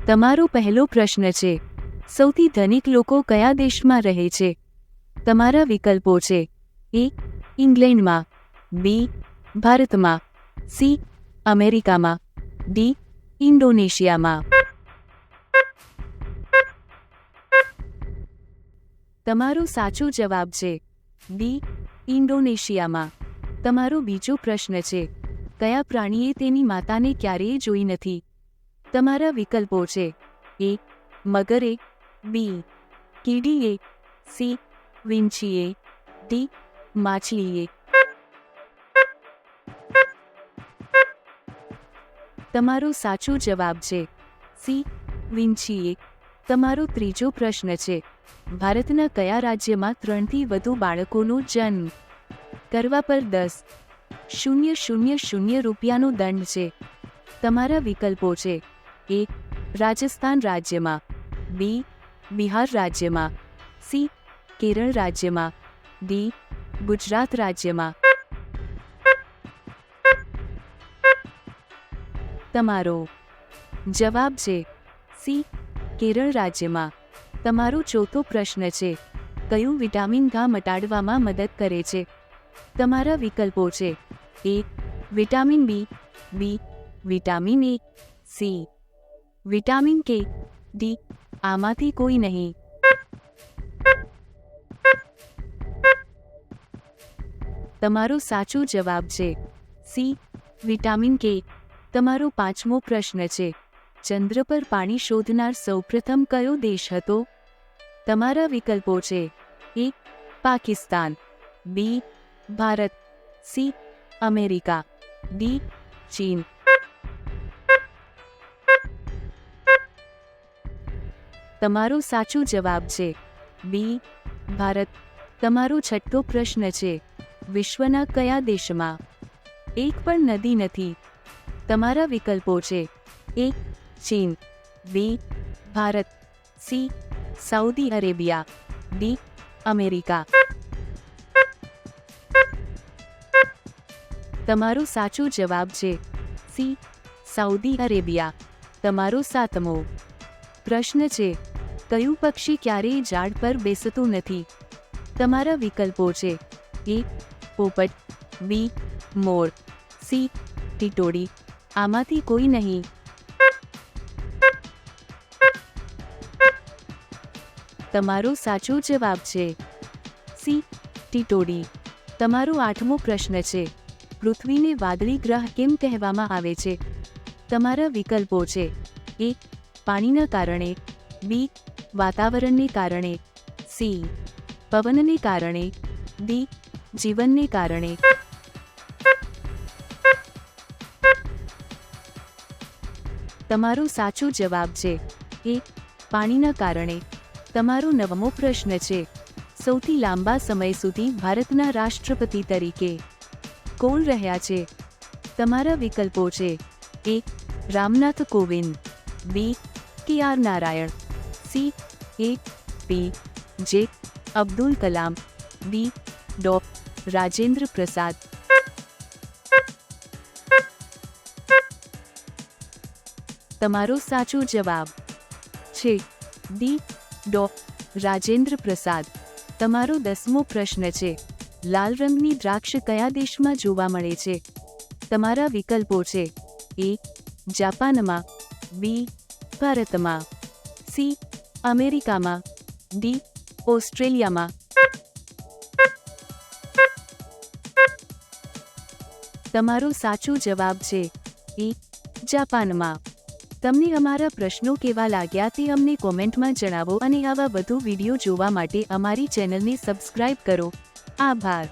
તમારો પહેલો પ્રશ્ન છે, સૌથી ધનિક લોકો કયા દેશમાં રહે છે? તમારા વિકલ્પો છે: એ ઇંગ્લેન્ડમાં, બી ભારતમાં, સી અમેરિકામાં, ડી ઇન્ડોનેશિયામાં. તમારો સાચો જવાબ છે ડી ઇન્ડોનેશિયામાં. તમારો બીજો પ્રશ્ન છે, કયા પ્રાણીએ તેની માતાને ક્યારેય જોઈ નથી? તમારા વિકલ્પો છે: એ મગરે, બી કીડીએ, સી વીંછીએ, ડી માછલીએ. તમારો સાચો જવાબ છે સી વીંછીએ. તમારો ત્રીજો પ્રશ્ન છે, ભારતના કયા રાજ્યમાં 3થી વધુ બાળકોનો જન્મ કરવા પર 10,000 રૂપિયાનો દંડ છે? તમારા વિકલ્પો છે: એ રાજસ્થાન રાજ્યમાં, બી બિહાર રાજ્યમાં, સી કેરળ રાજ્યમાં, ડી ગુજરાત રાજ્યમાં. તમારો જવાબ છે સી કેરળ રાજ્યમાં. તમારો ચોથો પ્રશ્ન છે, કયું વિટામિન ઘા મટાડવામાં મદદ કરે છે? તમારા વિકલ્પો છે: A vitamin B, B vitamin A, C vitamin K, D આમાંથી કોઈ નહીં. તમારો સાચો જવાબ છે સી વિટામિન કે. તમારો પાંચમો પ્રશ્ન છે, ચંદ્ર પર પાણી શોધનાર સૌપ્રથમ કયો દેશ હતો? તમારા વિકલ્પો છે: એ પાકિસ્તાન, બી ભારત, સી અમેરિકા, ડી ચીન. તમારો સાચો જવાબ છે બી ભારત. તમારો છઠ્ઠો પ્રશ્ન છે, વિશ્વના કયા દેશમાં એક પણ નદી નથી? તમારા વિકલ્પો છે: એ ચીન, B Bharat, C Saudi Arabia, D America. તમારો સાચો જવાબ છે સી સાઉદી અરેબિયા. તમારો સાતમો પ્રશ્ન છે, કયું પક્ષી ક્યારેય ઝાડ પર બેસતું નથી? તમારા વિકલ્પો છે: એ પોપટ, બી મોર, સી ટીટોડી આમાંથી કોઈ નહીં. તમારો સાચો જવાબ છે સી ટીટોડી. તમારો આઠમો પ્રશ્ન છે, પૃથ્વીને વાદળી ગ્રહ કેમ કહેવામાં આવે છે? તમારા વિકલ્પો છે: એ પાણીના કારણે, બી વાતાવરણને કારણે, સી પવનને કારણે, ડી જીવનને કારણે. તમારો સાચો જવાબ છે એ પાણીના કારણે. તમારો નવમો પ્રશ્ન છે, સૌથી લાંબા સમય સુધી ભારતના રાષ્ટ્રપતિ તરીકે કોણ રહ્યા છે? તમારા વિકલ્પો છે: A Ramnath Kovind, B K R. Narayan, C A P J. Abdul Kalam, D Dr. Rajendra Prasad. તમારો સાચો જવાબ છે ડી ડો. રાજેન્દ્ર પ્રસાદ. તમારો 10મો પ્રશ્ન છે, લાલ રંગની દ્રાક્ષ કયા દેશમાં જોવા મળે છે? તમારા વિકલ્પો છે: એ જાપાનમાં, બી ભારતમાં, સી અમેરિકામાં, ડી ઓસ્ટ્રેલિયામાં. તમારો સાચો જવાબ છે એ જાપાનમાં. તમને અમારા પ્રશ્નો કેવા લાગ્યા તે અમને કોમેન્ટમાં જણાવો અને આવા વધુ વિડીયો જોવા માટે અમારી ચેનલને સબસ્ક્રાઇબ કરો. આભાર.